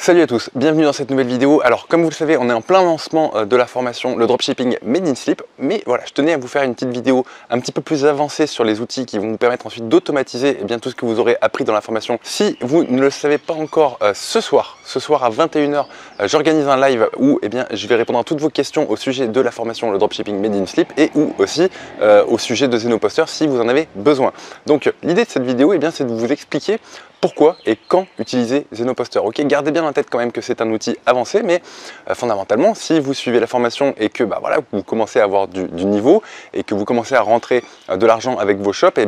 Salut à tous, bienvenue dans cette nouvelle vidéo. Alors comme vous le savez, on est en plein lancement de la formation le dropshipping Made in Sleep, mais voilà, je tenais à vous faire une petite vidéo un petit peu plus avancée sur les outils qui vont vous permettre ensuite d'automatiser tout ce que vous aurez appris dans la formation. Si vous ne le savez pas encore, ce soir à 21 h, j'organise un live où je vais répondre à toutes vos questions au sujet de la formation le dropshipping Made in Sleep et ou aussi au sujet de Zenoposter si vous en avez besoin. Donc l'idée de cette vidéo, c'est de vous expliquer pourquoi et quand utiliser Zenoposter. Ok, gardez bien en tête quand même que c'est un outil avancé, mais fondamentalement, si vous suivez la formation et que vous commencez à avoir du niveau et que vous commencez à rentrer de l'argent avec vos shops,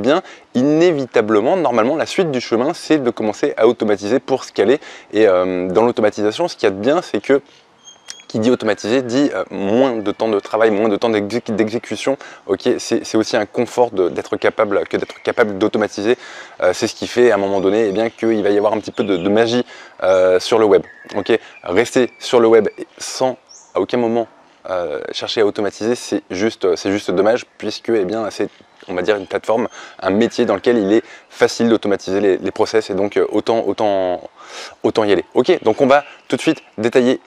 inévitablement, normalement, la suite du chemin, c'est de commencer à automatiser pour scaler. Et dans l'automatisation, ce qu'il y a de bien, c'est que qui dit automatiser dit moins de temps de travail, moins de temps d'exécution. Ok, c'est aussi un confort d'être capable d'automatiser. C'est ce qui fait à un moment donné qu'il va y avoir un petit peu de magie sur le web. Ok, rester sur le web sans à aucun moment chercher à automatiser, c'est juste dommage, puisque c'est, on va dire, une plateforme, un métier dans lequel il est facile d'automatiser les process, et donc autant y aller. Ok, donc on va tout de suite détailler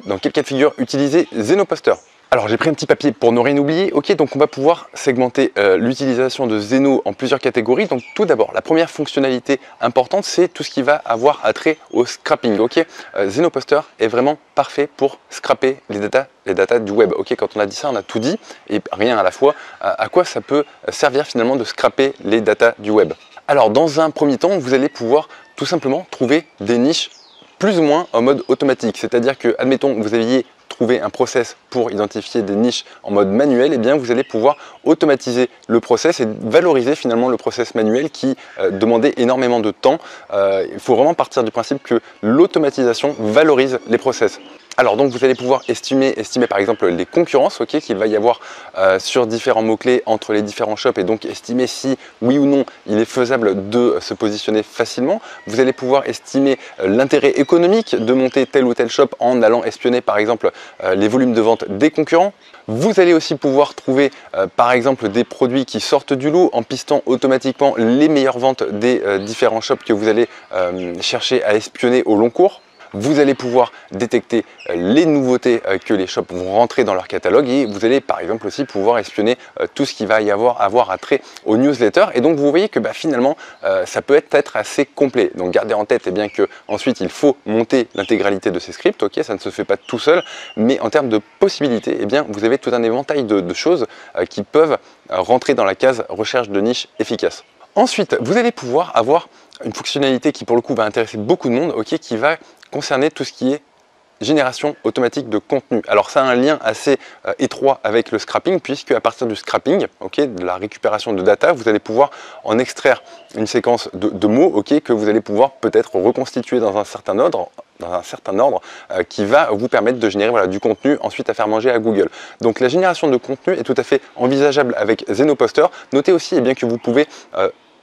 dans quel cas de figure utiliser Zenoposter. Alors j'ai pris un petit papier pour ne rien oublier. Ok, donc on va pouvoir segmenter l'utilisation de Zeno en plusieurs catégories. Donc tout d'abord, la première fonctionnalité importante, c'est tout ce qui va avoir attrait au scrapping. Ok, Zenoposter est vraiment parfait pour scraper les datas du web. Ok, quand on a dit ça, on a tout dit et rien à la fois. À quoi ça peut servir finalement de scraper les datas du web? Alors dans un premier temps, vous allez pouvoir tout simplement trouver des niches plus ou moins en mode automatique, c'est-à-dire que, admettons, vous aviez trouvé un process pour identifier des niches en mode manuel, vous allez pouvoir automatiser le process et valoriser finalement le process manuel qui demandait énormément de temps. Il faut vraiment partir du principe que l'automatisation valorise les process. Alors donc vous allez pouvoir estimer par exemple les concurrences qu'il va y avoir sur différents mots-clés entre les différents shops, et donc estimer si oui ou non il est faisable de se positionner facilement. Vous allez pouvoir estimer l'intérêt économique de monter tel ou tel shop en allant espionner par exemple les volumes de vente des concurrents. Vous allez aussi pouvoir trouver par exemple des produits qui sortent du lot en pistant automatiquement les meilleures ventes des différents shops que vous allez chercher à espionner au long cours. Vous allez pouvoir détecter les nouveautés que les shops vont rentrer dans leur catalogue, et vous allez par exemple aussi pouvoir espionner tout ce qui va y avoir attrait aux newsletters. Et donc vous voyez que finalement ça peut être assez complet. Donc gardez en tête que ensuite il faut monter l'intégralité de ces scripts. Ok, ça ne se fait pas tout seul, mais en termes de possibilités, vous avez tout un éventail de choses qui peuvent rentrer dans la case recherche de niche efficace. Ensuite, vous allez pouvoir avoir une fonctionnalité qui pour le coup va intéresser beaucoup de monde, qui va concerner tout ce qui est génération automatique de contenu. Alors ça a un lien assez étroit avec le scrapping, puisque à partir du scrapping, de la récupération de data, vous allez pouvoir en extraire une séquence de mots que vous allez pouvoir peut-être reconstituer dans un certain ordre, qui va vous permettre de générer du contenu ensuite à faire manger à Google. Donc la génération de contenu est tout à fait envisageable avec Zenoposter. Notez aussi que vous pouvez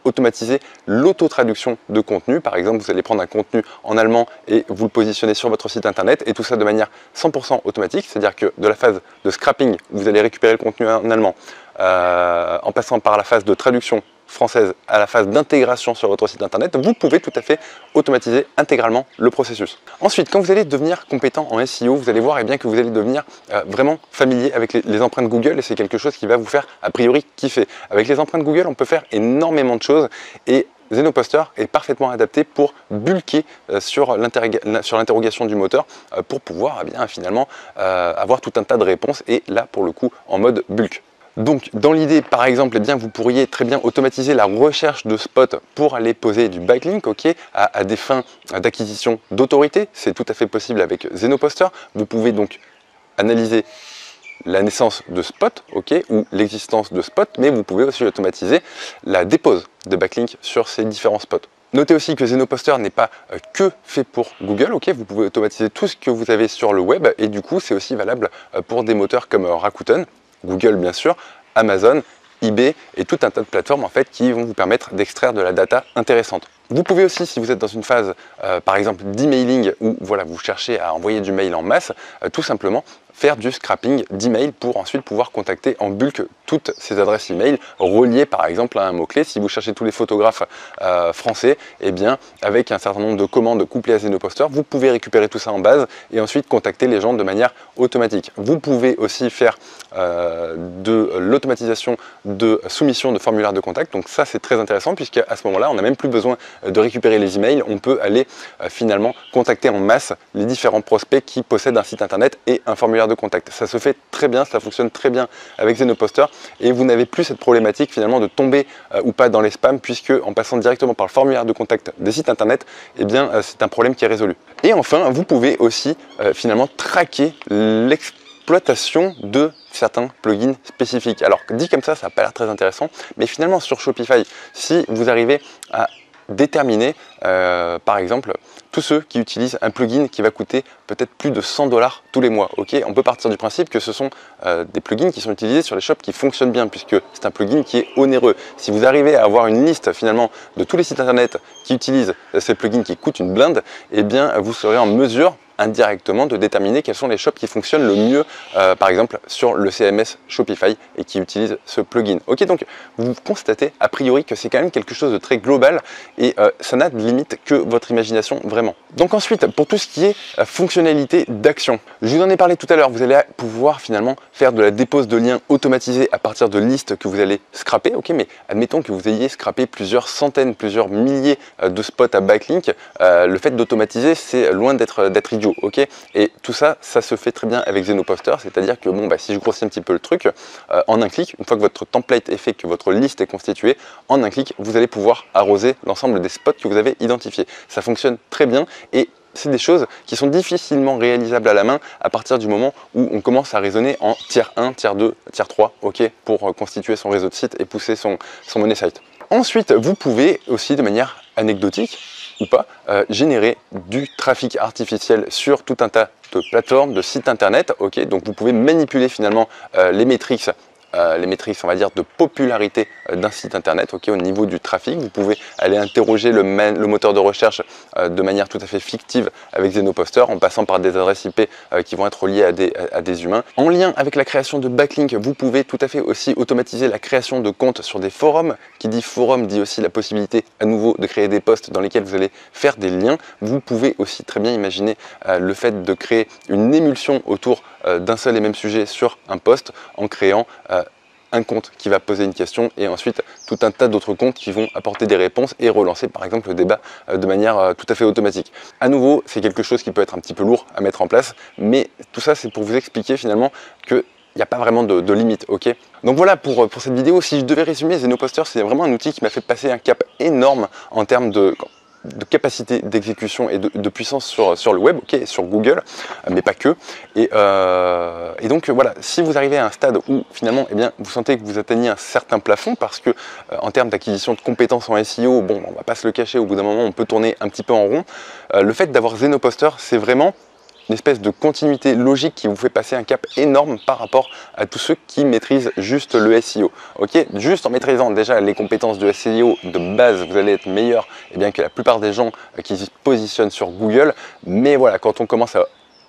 automatiser l'auto-traduction de contenu. Par exemple, vous allez prendre un contenu en allemand et vous le positionnez sur votre site internet, et tout ça de manière 100% automatique, c'est-à-dire que de la phase de scrapping, vous allez récupérer le contenu en allemand, en passant par la phase de traduction française à la phase d'intégration sur votre site internet, vous pouvez tout à fait automatiser intégralement le processus. Ensuite, quand vous allez devenir compétent en SEO, vous allez voir que vous allez devenir vraiment familier avec les empreintes Google, et c'est quelque chose qui va vous faire a priori kiffer. Avec les empreintes Google, on peut faire énormément de choses, et Zenoposter est parfaitement adapté pour bulker sur l'interrogation du moteur pour pouvoir finalement avoir tout un tas de réponses, et là pour le coup en mode bulk. Donc dans l'idée, par exemple, vous pourriez très bien automatiser la recherche de spots pour aller poser du backlink à des fins d'acquisition d'autorité. C'est tout à fait possible avec Zenoposter. Vous pouvez donc analyser la naissance de spots ou l'existence de spots, mais vous pouvez aussi automatiser la dépose de backlink sur ces différents spots. Notez aussi que Zenoposter n'est pas que fait pour Google. Vous pouvez automatiser tout ce que vous avez sur le web, et du coup c'est aussi valable pour des moteurs comme Rakuten, Google bien sûr, Amazon, eBay et tout un tas de plateformes qui vont vous permettre d'extraire de la data intéressante. Vous pouvez aussi, si vous êtes dans une phase par exemple d'emailing où voilà, vous cherchez à envoyer du mail en masse, tout simplement faire du scrapping d'email pour ensuite pouvoir contacter en bulk toutes ces adresses email reliées par exemple à un mot-clé. Si vous cherchez tous les photographes français, eh bien avec un certain nombre de commandes couplées à Zenoposter, vous pouvez récupérer tout ça en base et ensuite contacter les gens de manière automatique. Vous pouvez aussi faire de l'automatisation de soumission de formulaires de contact. Donc ça c'est très intéressant puisqu'à ce moment-là, on n'a même plus besoin de récupérer les emails. On peut aller finalement contacter en masse les différents prospects qui possèdent un site internet et un formulaire de contact. Ça se fait très bien, ça fonctionne très bien avec Zenoposter et vous n'avez plus cette problématique finalement de tomber ou pas dans les spams puisque en passant directement par le formulaire de contact des sites internet, eh bien c'est un problème qui est résolu. Et enfin, vous pouvez aussi finalement traquer l'exploitation de certains plugins spécifiques. Alors dit comme ça n'a pas l'air très intéressant, mais finalement sur Shopify, si vous arrivez à déterminer par exemple tous ceux qui utilisent un plugin qui va coûter peut-être plus de 100 $ tous les mois. Ok, on peut partir du principe que ce sont des plugins qui sont utilisés sur les shops qui fonctionnent bien puisque c'est un plugin qui est onéreux. Si vous arrivez à avoir une liste finalement de tous les sites internet qui utilisent ces plugins qui coûtent une blinde, eh bien vous serez en mesure indirectement de déterminer quels sont les shops qui fonctionnent le mieux, par exemple sur le CMS Shopify et qui utilisent ce plugin. Ok, donc vous constatez a priori que c'est quand même quelque chose de très global et ça n'a de limite que votre imagination vraiment. Donc ensuite, pour tout ce qui est fonctionnalité d'action, je vous en ai parlé tout à l'heure, vous allez pouvoir finalement faire de la dépose de liens automatisés à partir de listes que vous allez scraper. Ok, mais admettons que vous ayez scrappé plusieurs centaines, plusieurs milliers de spots à backlink, le fait d'automatiser, c'est loin d'être idiot. Ok, et tout ça, ça se fait très bien avec Zenoposter, c'est-à-dire que bon, bah, si je grossis un petit peu le truc, en un clic, une fois que votre template est fait, que votre liste est constituée, en un clic, vous allez pouvoir arroser l'ensemble des spots que vous avez identifiés. Ça fonctionne très bien et c'est des choses qui sont difficilement réalisables à la main à partir du moment où on commence à raisonner en tiers 1, tiers 2, tiers 3, ok, pour constituer son réseau de sites et pousser son money site. Ensuite, vous pouvez aussi de manière anecdotique ou pas, générer du trafic artificiel sur tout un tas de plateformes, de sites internet. Ok, donc vous pouvez manipuler finalement les métriques on va dire de popularité d'un site internet, ok, au niveau du trafic. Vous pouvez aller interroger le moteur de recherche de manière tout à fait fictive avec Zenoposter en passant par des adresses IP qui vont être liées à des humains. En lien avec la création de backlinks, vous pouvez tout à fait aussi automatiser la création de comptes sur des forums. Qui dit forum dit aussi la possibilité à nouveau de créer des posts dans lesquels vous allez faire des liens. Vous pouvez aussi très bien imaginer le fait de créer une émulsion autour d'un seul et même sujet sur un post en créant un compte qui va poser une question et ensuite tout un tas d'autres comptes qui vont apporter des réponses et relancer par exemple le débat de manière tout à fait automatique. À nouveau, c'est quelque chose qui peut être un petit peu lourd à mettre en place, mais tout ça c'est pour vous expliquer finalement que il n'y a pas vraiment de limite, ok. Donc voilà pour cette vidéo. Si je devais résumer, Zenoposter c'est vraiment un outil qui m'a fait passer un cap énorme en termes de capacité d'exécution et de puissance sur le web, ok, sur Google, mais pas que. Et donc voilà, si vous arrivez à un stade où finalement, eh bien, vous sentez que vous atteignez un certain plafond, parce que en termes d'acquisition de compétences en SEO, bon, on va pas se le cacher, au bout d'un moment, on peut tourner un petit peu en rond. Le fait d'avoir Zenoposter, c'est vraiment une espèce de continuité logique qui vous fait passer un cap énorme par rapport à tous ceux qui maîtrisent juste le SEO. Ok, juste en maîtrisant déjà les compétences de SEO de base, vous allez être meilleur que la plupart des gens qui se positionnent sur Google. Mais voilà, quand on commence à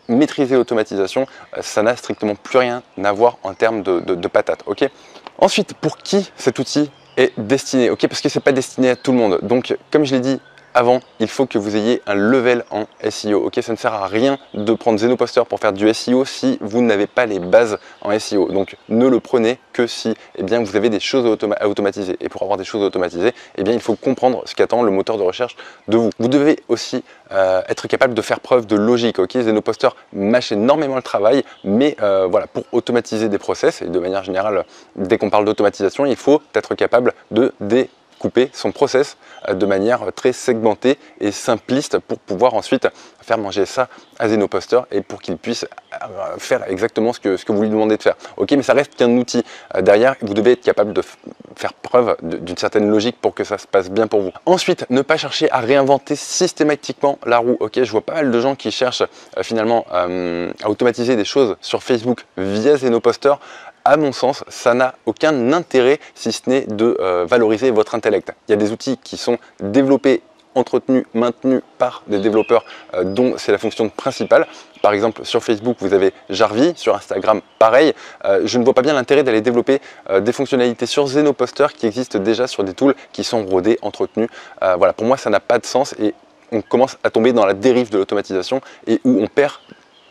maîtriser l'automatisation, ça n'a strictement plus rien à voir en termes de patates. Ok. Ensuite, pour qui cet outil est destiné? Ok, parce que c'est pas destiné à tout le monde. Donc, comme je l'ai dit avant, il faut que vous ayez un level en SEO. Ok, ça ne sert à rien de prendre Zenoposter pour faire du SEO si vous n'avez pas les bases en SEO. Donc ne le prenez que si vous avez des choses à automatiser. Et pour avoir des choses à automatiser, il faut comprendre ce qu'attend le moteur de recherche de vous. Vous devez aussi être capable de faire preuve de logique. Ok, Zenoposter mâche énormément le travail, mais voilà, pour automatiser des process, et de manière générale, dès qu'on parle d'automatisation, il faut être capable de couper son process de manière très segmentée et simpliste pour pouvoir ensuite faire manger ça à Zenoposter et pour qu'il puisse faire exactement ce que vous lui demandez de faire. Ok, mais ça reste qu'un outil. Derrière, vous devez être capable de faire preuve d'une certaine logique pour que ça se passe bien pour vous. Ensuite, ne pas chercher à réinventer systématiquement la roue. Ok, je vois pas mal de gens qui cherchent finalement à automatiser des choses sur Facebook via Zenoposter. À mon sens, ça n'a aucun intérêt si ce n'est de valoriser votre intellect. Il y a des outils qui sont développés entretenu, maintenu par des développeurs dont c'est la fonction principale. Par exemple, sur Facebook, vous avez Jarvis, sur Instagram, pareil. Je ne vois pas bien l'intérêt d'aller développer des fonctionnalités sur Zenoposter qui existent déjà sur des tools qui sont rodés, entretenus. Voilà, pour moi, ça n'a pas de sens et on commence à tomber dans la dérive de l'automatisation et où on perd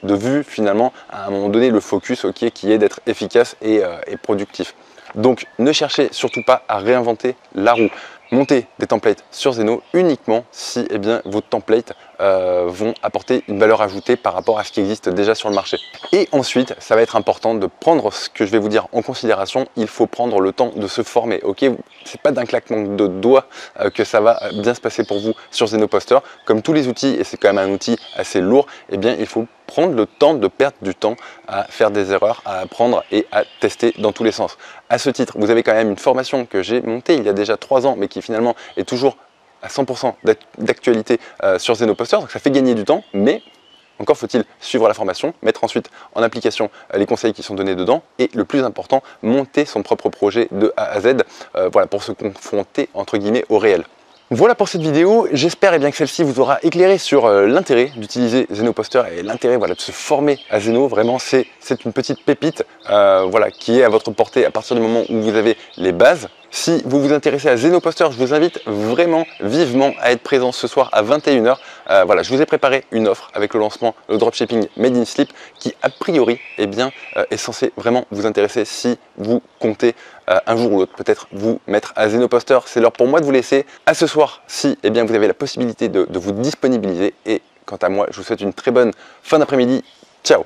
de vue finalement à un moment donné le focus qui est d'être efficace et productif. Donc ne cherchez surtout pas à réinventer la roue. Montez des templates sur Zeno uniquement si vos templates vont apporter une valeur ajoutée par rapport à ce qui existe déjà sur le marché. Et ensuite, ça va être important de prendre ce que je vais vous dire en considération. Il faut prendre le temps de se former. Ok, c'est pas d'un claquement de doigts que ça va bien se passer pour vous sur Zenoposter. Comme tous les outils, et c'est quand même un outil assez lourd, il faut prendre le temps de perdre du temps à faire des erreurs, à apprendre et à tester dans tous les sens. À ce titre, vous avez quand même une formation que j'ai montée il y a déjà 3 ans, mais qui finalement est toujours à 100% d'actualité sur Zenoposter, donc ça fait gagner du temps, mais encore faut-il suivre la formation, mettre ensuite en application les conseils qui sont donnés dedans, et le plus important, monter son propre projet de A à Z, voilà, pour se confronter entre guillemets au réel. Voilà pour cette vidéo, j'espère que celle-ci vous aura éclairé sur l'intérêt d'utiliser Zenoposter et l'intérêt de se former à Zeno. Vraiment, c'est une petite pépite voilà, qui est à votre portée à partir du moment où vous avez les bases. Si vous vous intéressez à Zenoposter, je vous invite vraiment vivement à être présent ce soir à 21 h. Voilà, je vous ai préparé une offre avec le lancement, le dropshipping Made in Sleep, qui a priori est censé vraiment vous intéresser si vous comptez un jour ou l'autre peut-être vous mettre à Zenoposter. C'est l'heure pour moi de vous laisser. À ce soir, si vous avez la possibilité de vous disponibiliser. Et quant à moi, je vous souhaite une très bonne fin d'après-midi. Ciao!